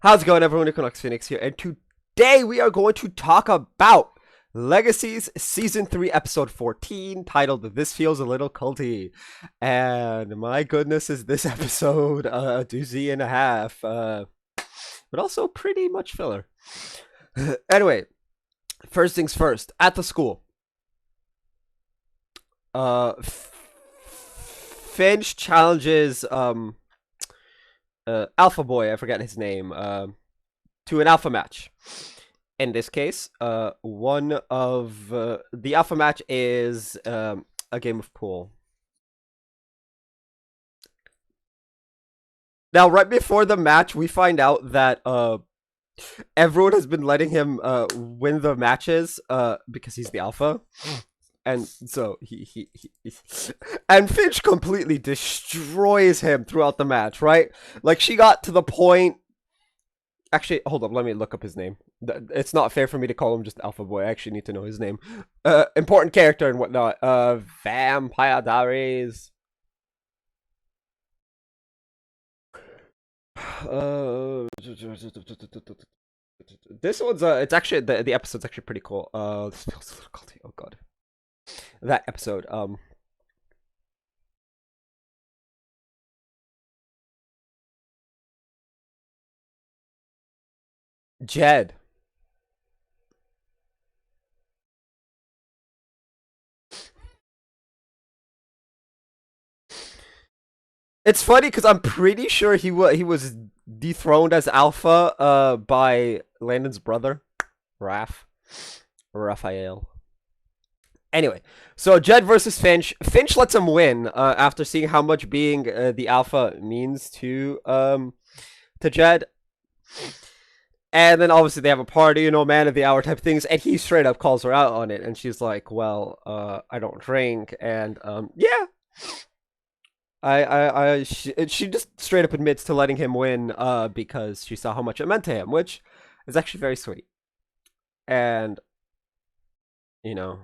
How's it going, everyone? Equinox Phoenix here, and today we are going to talk about Legacies Season 3, Episode 14, titled This Feels a Little Culty. And my goodness, is this episode a doozy and a half, but also pretty much filler. Anyway, first things first, at the school. Finch challenges, Alpha Boy, I forget his name, to an alpha match. In this case, one of the alpha match is a game of pool. Now, right before the match, we find out that everyone has been letting him win the matches because he's the alpha. And so he and Finch completely destroys him throughout the match, right? Like, she got to the point. Actually, hold up, let me look up his name. It's not fair for me to call him just Alpha Boy. I actually need to know his name. Important character and whatnot. Vampire Diaries. This one's it's actually the episode's actually pretty cool. This feels a little culty. Oh god. That episode. Jed. It's funny because I'm pretty sure he was dethroned as Alpha by Landon's brother, Raphael. Anyway, so Jed versus Finch. Finch lets him win after seeing how much being the Alpha means to Jed. And then obviously they have a party, you know, man of the hour type things, and he straight up calls her out on it, and she's like, "Well, I don't drink," and yeah, she just straight up admits to letting him win, because she saw how much it meant to him, which is actually very sweet, and you know,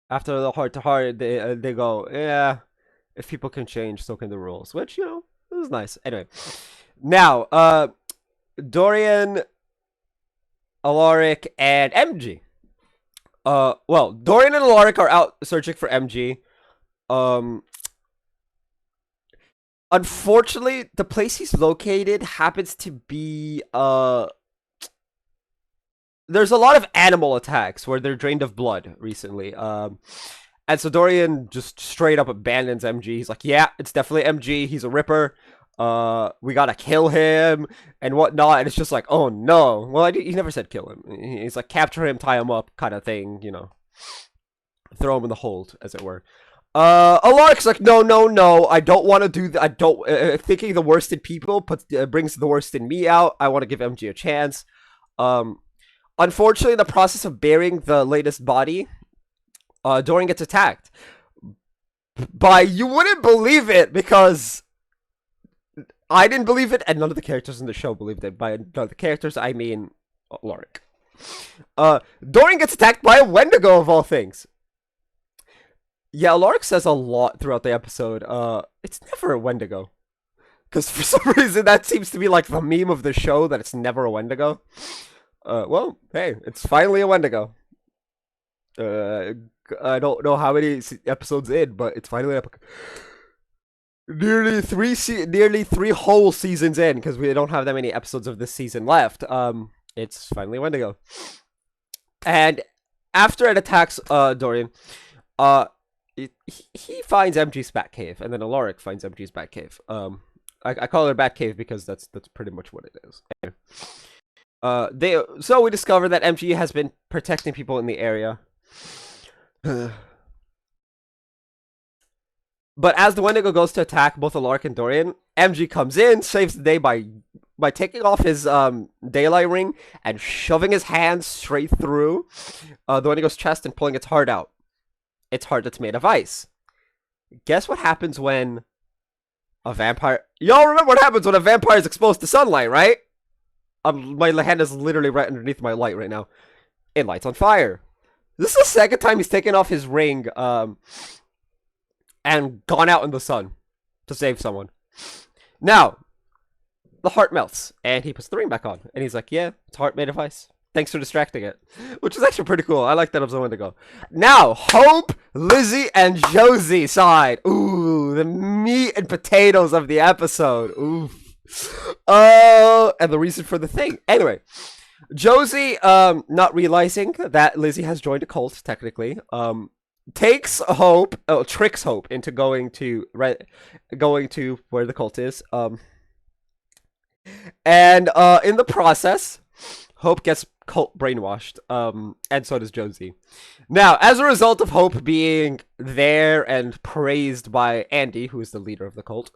after the heart to heart, they go, yeah, if people can change, so can the rules, which, you know, it was nice. Anyway, now, Dorian, Alaric, and MG. Well, Dorian and Alaric are out searching for MG. Unfortunately, the place he's located happens to be, there's a lot of animal attacks where they're drained of blood recently. And so Dorian just straight up abandons MG. He's like, yeah, it's definitely MG. He's a ripper. We gotta kill him and whatnot. And it's just like, oh no. Well, he never said kill him. He's like, capture him, tie him up, kind of thing, you know. Throw him in the hold, as it were. Alaric's like, no, I don't want to do that. I don't, thinking the worst in people brings the worst in me out. I want to give MG a chance. Unfortunately, in the process of burying the latest body, Dorian gets attacked by, you wouldn't believe it, because I didn't believe it, and none of the characters in the show believed it. By none of the characters, I mean Alaric. Dorian gets attacked by a Wendigo, of all things. Yeah, Alaric says a lot throughout the episode. It's never a Wendigo. Because for some reason, that seems to be like the meme of the show, that it's never a Wendigo. Well, hey, it's finally a Wendigo. I don't know how many episodes in, but it's finally nearly three whole seasons in, because we don't have that many episodes of this season left. It's finally a Wendigo. And after it attacks Dorian, he finds MG's Batcave, and then Alaric finds MG's Batcave. I call it a Batcave because that's pretty much what it is. Anyway. So we discover that MG has been protecting people in the area. But as the Wendigo goes to attack both Alaric and Dorian, MG comes in, saves the day by taking off his daylight ring and shoving his hand straight through the Wendigo's chest and pulling its heart out. Its heart that's made of ice. Guess what happens when a vampire... Y'all remember what happens when a vampire is exposed to sunlight, right? My hand is literally right underneath my light right now. It lights on fire. This is the second time he's taken off his ring and gone out in the sun to save someone. Now, the heart melts, and he puts the ring back on, and he's like, "Yeah, it's a heart made of ice. Thanks for distracting it," which is actually pretty cool. I like that I'm to go. Now, Hope, Lizzie, and Josie side. Ooh, the meat and potatoes of the episode. Ooh. And the reason for the thing. Anyway, Josie, not realizing that Lizzie has joined a cult, technically, takes Hope, tricks Hope into going to where the cult is, and in the process, Hope gets cult brainwashed, and so does Josie. Now, as a result of Hope being there and praised by Andy, who is the leader of the cult,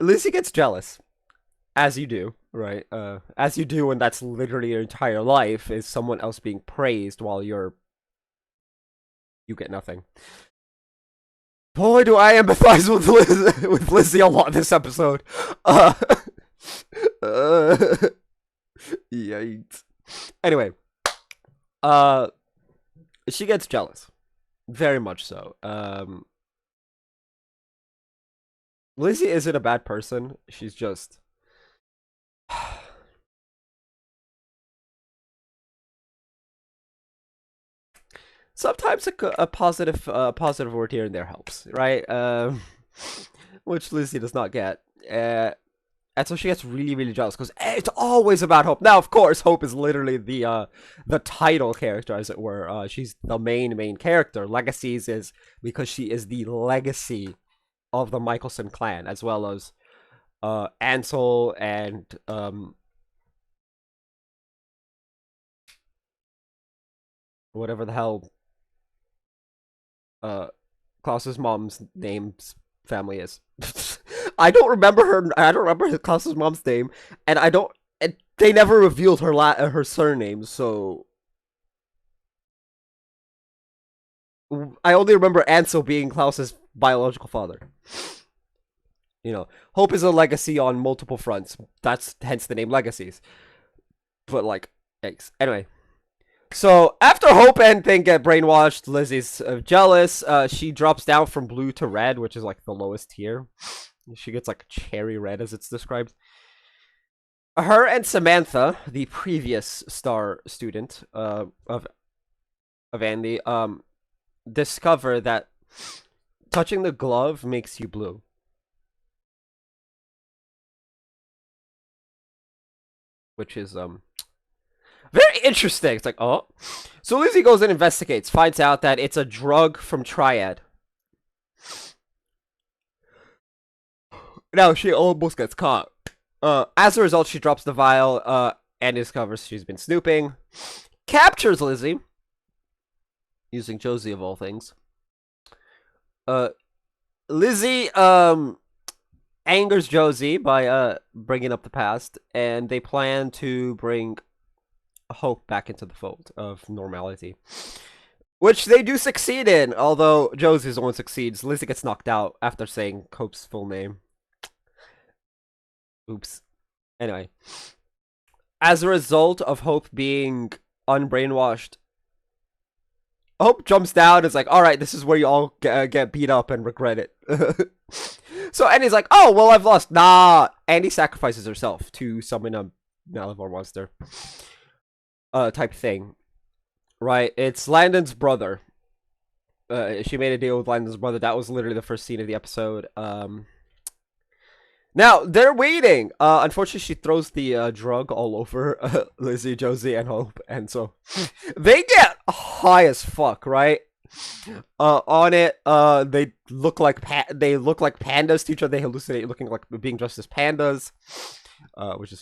Lizzie gets jealous, as you do, right? As you do, and that's literally your entire life, is someone else being praised while you get nothing. Boy, do I empathize with Lizzie a lot this episode. Yikes. Anyway, she gets jealous, very much so. Lizzie isn't a bad person. She's just sometimes a positive word here and there helps, right? Which Lizzie does not get. And so she gets really, really jealous because it's always about Hope. Now, of course, Hope is literally the title character, as it were. She's the main character. Legacies is because she is the legacy of the Michelson clan, as well as Ansel and whatever the hell Klaus's mom's name's family is. I don't remember Klaus's mom's name, and they never revealed her surname, so I only remember Ansel being Klaus's biological father. You know, Hope is a legacy on multiple fronts. That's hence the name Legacies. But like, thanks. Anyway, so after Hope and thing get brainwashed, Lizzie's jealous. She drops down from blue to red, which is like the lowest tier. She gets like cherry red, as it's described. Her and Samantha, the previous star student of Andy, discover that touching the glove makes you blue. Which is very interesting. It's like, oh. So Lizzie goes and investigates, finds out that it's a drug from Triad. Now she almost gets caught. As a result, she drops the vial and discovers she's been snooping. Captures Lizzie, using Josie of all things. Lizzie angers Josie by bringing up the past, and they plan to bring Hope back into the fold of normality, which they do succeed in. Although Josie's the one succeeds, Lizzie gets knocked out after saying Hope's full name. Oops. Anyway, as a result of Hope being unbrainwashed, Hope jumps down and is like, alright, this is where you all get beat up and regret it. So Andy's like, oh, well, I've lost. Nah. Andy sacrifices herself to summon a Malivore monster. Type thing. Right? It's Landon's brother. She made a deal with Landon's brother. That was literally the first scene of the episode. Now, they're waiting. Unfortunately, she throws the drug all over Lizzie, Josie, and Hope. And so they get high as fuck, right? On it, they look like pandas to each other. They hallucinate looking like being dressed as pandas, which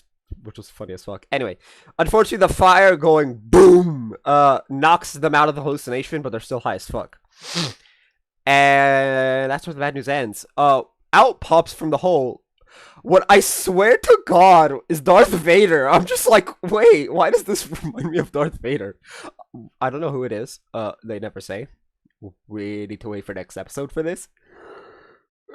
was funny as fuck. Anyway, unfortunately, the fire going boom knocks them out of the hallucination, but they're still high as fuck. And that's where the bad news ends. Out pops from the hole what I swear to God is Darth Vader. I'm just like, wait, why does this remind me of Darth Vader? I don't know who it is. They never say. We need to wait for next episode for this.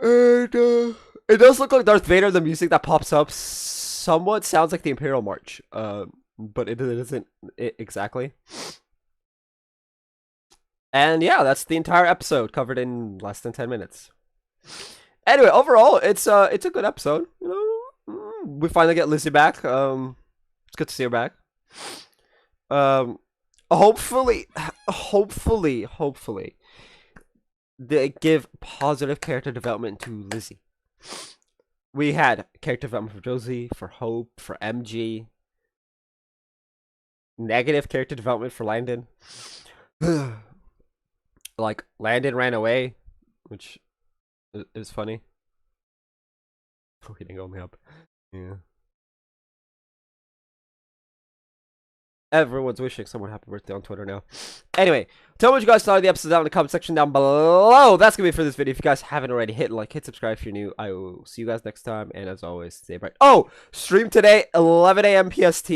And it does look like Darth Vader. The music that pops up somewhat sounds like the Imperial March. But it isn't exactly. And yeah, that's the entire episode covered in less than 10 minutes. Anyway, overall, it's a good episode. You know, we finally get Lizzie back. It's good to see her back. Hopefully, hopefully, they give positive character development to Lizzie. We had character development for Josie, for Hope, for MG. Negative character development for Landon. Like, Landon ran away, which is funny. He didn't go me up. Yeah. Everyone's wishing someone happy birthday on Twitter now. Anyway, tell me what you guys thought of the episode down in the comment section down below. That's gonna be it for this video. If you guys haven't already, hit like, hit subscribe if you're new. I will see you guys next time, and as always, stay bright. Oh, stream today, 11 a.m. PST.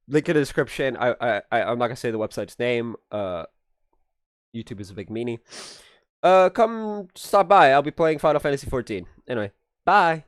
Link in the description. I'm not gonna say the website's name. YouTube is a big meanie. Come stop by. I'll be playing Final Fantasy 14. Anyway, bye.